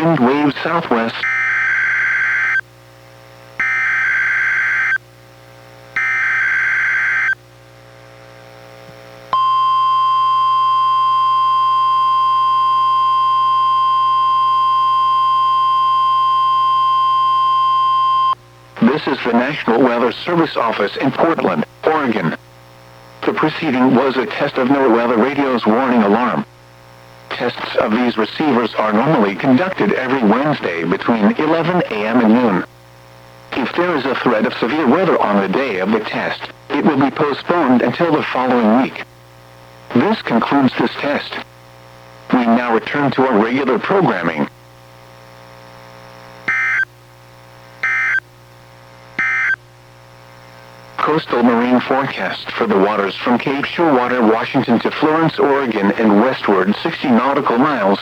wind waves southwest. This is the National Weather Service Office in Portland, Oregon. The preceding was a test of NWR weather radio's warning alarm. Tests of these receivers are normally conducted every Wednesday between 11 a.m. and noon. If there is a threat of severe weather on the day of the test, it will be postponed until the following week. This concludes this test. We now return to our regular programming. Coastal marine forecast for the waters from Cape Shearwater, Washington to Florence, Oregon and westward 60 nautical miles